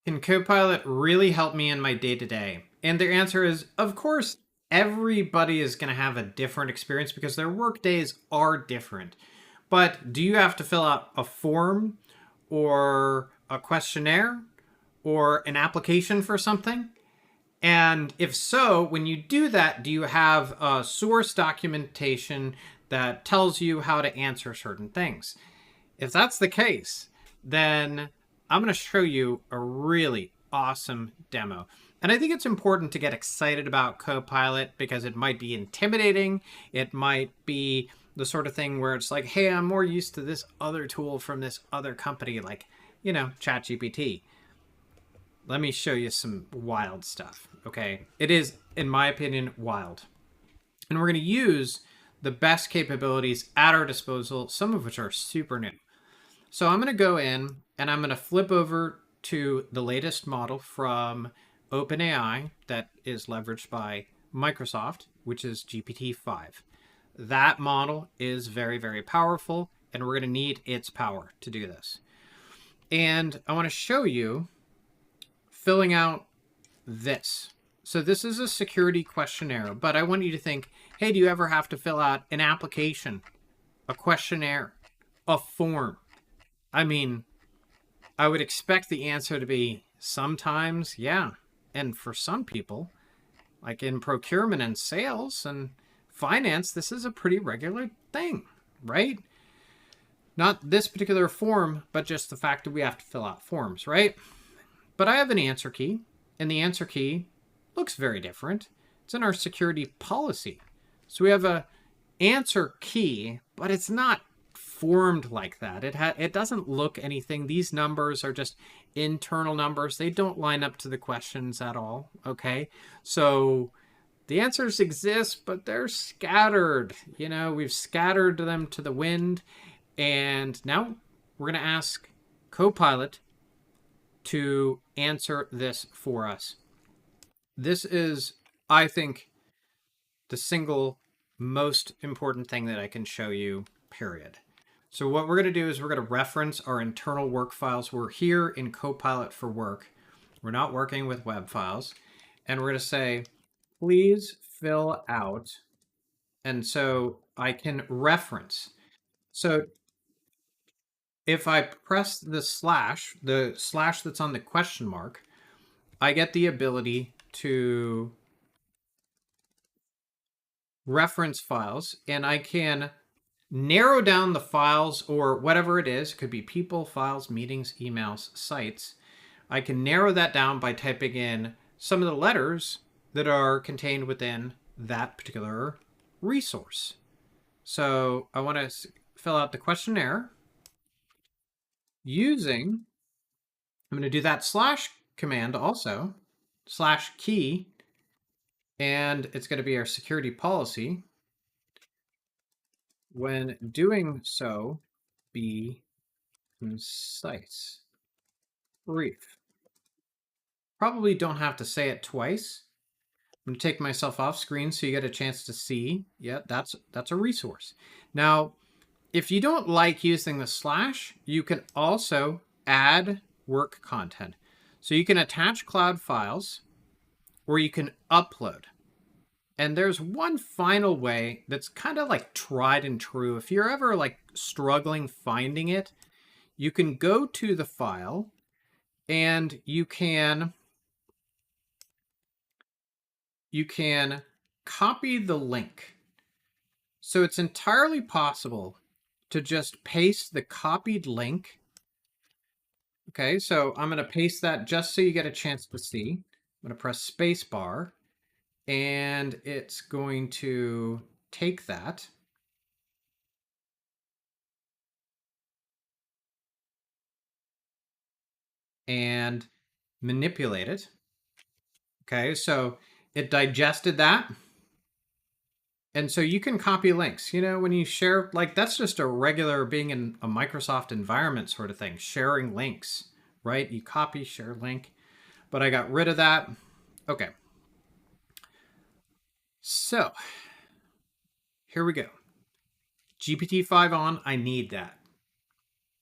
Can Copilot really help me in my day-to-day? And their answer is, of course, everybody is going to have a different experience because their work days are different. But do you have to fill out a form or a questionnaire or an application for something? And if so, when you do that, do you have a source documentation that tells you how to answer certain things? If that's the case, then I'm going to show you a really awesome demo. And I think it's important to get excited about Copilot because it might be intimidating. It might be the sort of thing where it's like, hey, I'm more used to this other tool from this other company, like, ChatGPT. Let me show you some wild stuff, okay? It is, in my opinion, wild. And we're going to use the best capabilities at our disposal, some of which are super new. So I'm going to go in and I'm going to flip over to the latest model from OpenAI that is leveraged by Microsoft, which is GPT-5. That model is very, very powerful, and we're going to need its power to do this. And I want to show you filling out this. So this is a security questionnaire, but I want you to think, hey, do you ever have to fill out an application, a questionnaire, a form? I mean, I would expect the answer to be sometimes, yeah. And for some people, like in procurement and sales and finance, this is a pretty regular thing, right? Not this particular form, but just the fact that we have to fill out forms, right? But I have an answer key, and the answer key looks very different. It's in our security policy. So we have a answer key, but it's not formed like that. It doesn't look anything. These numbers are just internal numbers. They don't line up to the questions at all, okay? So the answers exist, but they're scattered. We've scattered them to the wind, and now we're going to ask Copilot to answer this for us. This is, I think, the single most important thing that I can show you, period. So what we're going to do is we're going to reference our internal work files. We're here in Copilot for work. We're not working with web files. And we're going to say, please fill out. And so I can reference. So if I press the slash that's on the question mark, I get the ability to reference files, and I can narrow down the files or whatever it is. It could be people, files, meetings, emails, sites. I can narrow that down by typing in some of the letters that are contained within that particular resource. So I want to fill out the questionnaire using, I'm going to do that slash command also, slash key, and it's going to be our security policy. When doing so, be concise, brief. Probably don't have to say it twice. I'm going to take myself off screen so you get a chance to see. Yeah, that's a resource. Now, if you don't like using the slash, you can also add work content. So you can attach cloud files or you can upload. And there's one final way that's kind of like tried and true. If you're ever like struggling finding it, you can go to the file and you can copy the link. So it's entirely possible to just paste the copied link. Okay, so I'm going to paste that just so you get a chance to see. I'm going to press space bar, and it's going to take that and manipulate it. Okay, so it digested that. And so you can copy links. When you share, like that's just a regular being in a Microsoft environment sort of thing, sharing links, right? You copy, share link. But I got rid of that. Okay. So here we go. GPT-5 on, I need that.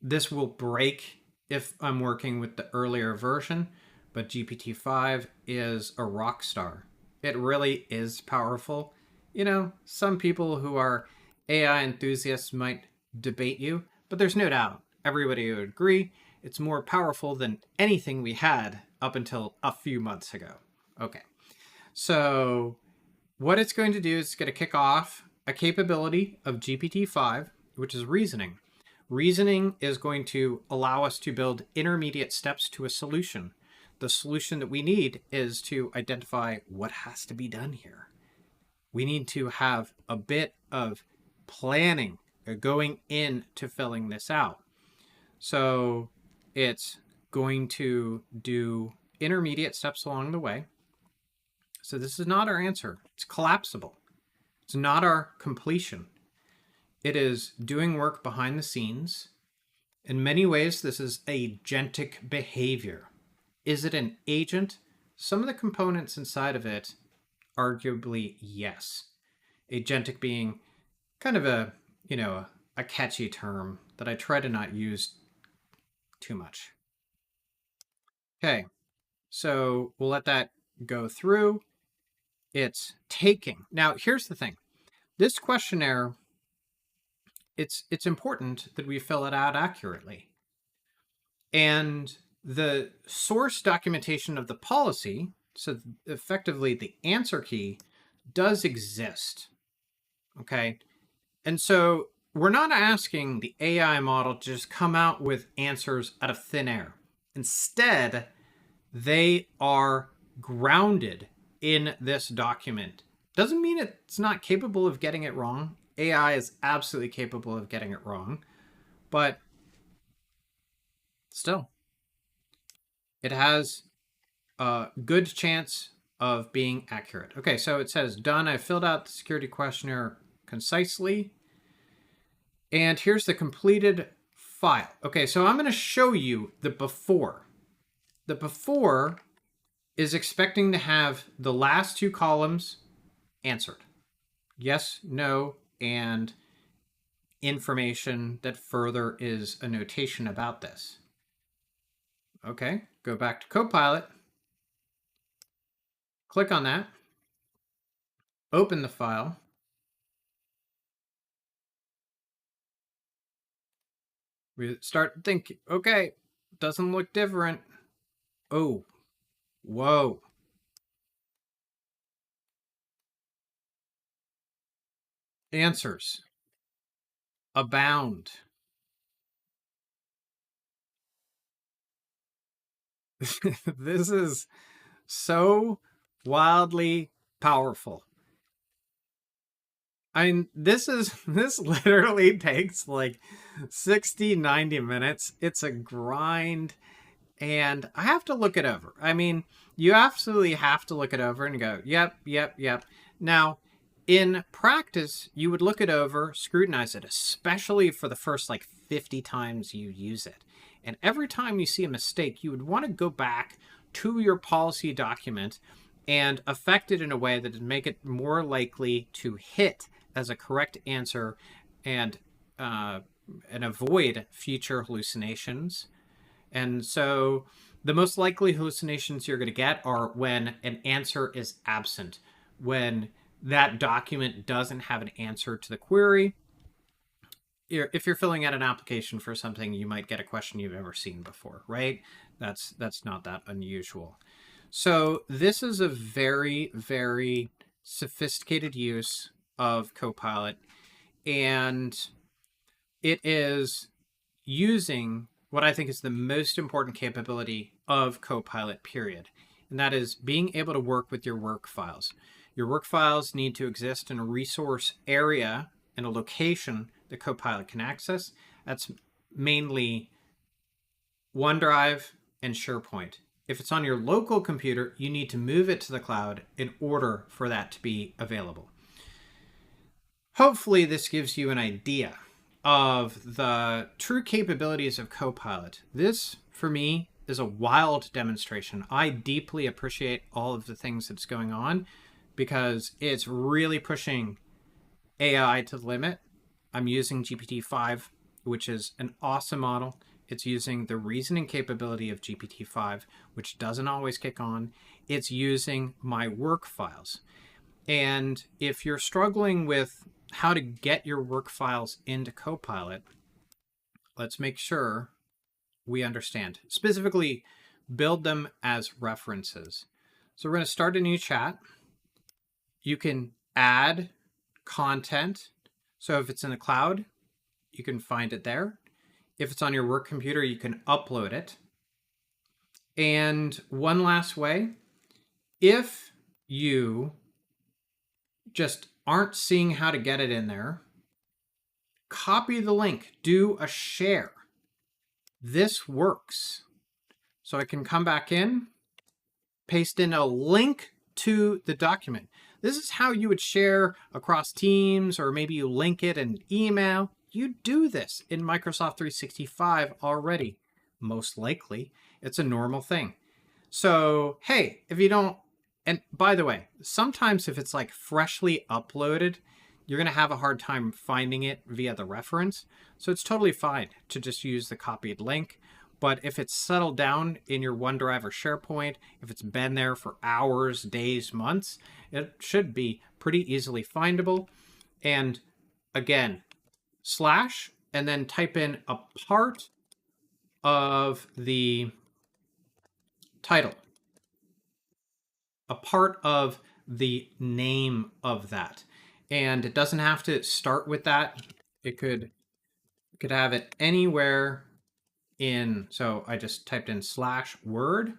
This will break if I'm working with the earlier version, but GPT-5 is a rock star. It really is powerful. You know, some people who are AI enthusiasts might debate you, but there's no doubt everybody would agree it's more powerful than anything we had up until a few months ago. Okay, so what it's going to do is it's going to kick off a capability of GPT-5, which is reasoning. Reasoning is going to allow us to build intermediate steps to a solution. The solution that we need is to identify what has to be done here. We need to have a bit of planning going into filling this out. So it's going to do intermediate steps along the way. So this is not our answer. It's collapsible. It's not our completion. It is doing work behind the scenes. In many ways, this is agentic behavior. Is it an agent? Some of the components inside of it, arguably, yes. Agentic being kind of a catchy term that I try to not use too much. Okay, so we'll let that go through. It's taking. Now, here's the thing. This questionnaire, it's important that we fill it out accurately. And the source documentation of the policy, so effectively the answer key, does exist. Okay? And so we're not asking the AI model to just come out with answers out of thin air. Instead, they are grounded in this document. Doesn't mean it's not capable of getting it wrong. AI is absolutely capable of getting it wrong, but still, it has a good chance of being accurate. Okay, so it says, done. I filled out the security questionnaire concisely. And here's the completed file. Okay, so I'm going to show you the before. The before is expecting to have the last two columns answered. Yes, no, and information that further is a notation about this. Okay, go back to Copilot. Click on that. Open the file. We start thinking, okay, doesn't look different. Oh, whoa. Answers abound. This is so wildly powerful. I mean, this literally takes like 60, 90 minutes. It's a grind, and I have to look it over. I mean, you absolutely have to look it over and go, yep, yep, yep. Now, in practice, you would look it over, scrutinize it, especially for the first like 50 times you use it. And every time you see a mistake, you would want to go back to your policy document and affect it in a way that would make it more likely to hit as a correct answer and avoid future hallucinations. And so the most likely hallucinations you're going to get are when an answer is absent, when that document doesn't have an answer to the query. If you're filling out an application for something, you might get a question you've never seen before, right? That's not that unusual. So this is a very, very sophisticated use of Copilot, and it is using what I think is the most important capability of Copilot, period. And that is being able to work with your work files. Your work files need to exist in a resource area and a location that Copilot can access. That's mainly OneDrive and SharePoint. If it's on your local computer, you need to move it to the cloud in order for that to be available. Hopefully this gives you an idea of the true capabilities of Copilot. This, for me, is a wild demonstration. I deeply appreciate all of the things that's going on because it's really pushing AI to the limit. I'm using GPT-5, which is an awesome model. It's using the reasoning capability of GPT-5, which doesn't always kick on. It's using my work files. And if you're struggling with how to get your work files into Copilot, let's make sure we understand. Specifically, build them as references. So we're going to start a new chat. You can add content. So if it's in the cloud, you can find it there. If it's on your work computer, you can upload it. And one last way, if you just aren't seeing how to get it in there, copy the link, do a share. This works. So I can come back in, paste in a link to the document. This is how you would share across Teams, or maybe you link it in email. You do this in Microsoft 365 already. Most likely, it's a normal thing. So, hey, if you don't, and by the way, sometimes if it's like freshly uploaded, you're going to have a hard time finding it via the reference. So it's totally fine to just use the copied link. But if it's settled down in your OneDrive or SharePoint, if it's been there for hours, days, months, it should be pretty easily findable. And again, slash, and then type in a part of the title, a part of the name of that. And it doesn't have to start with that. It could have it anywhere in, so I just typed in /word,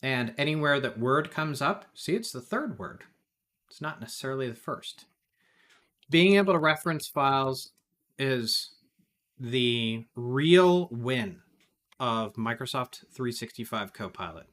and anywhere that word comes up, see, it's the third word. It's not necessarily the first. Being able to reference files is the real win of Microsoft 365 Copilot.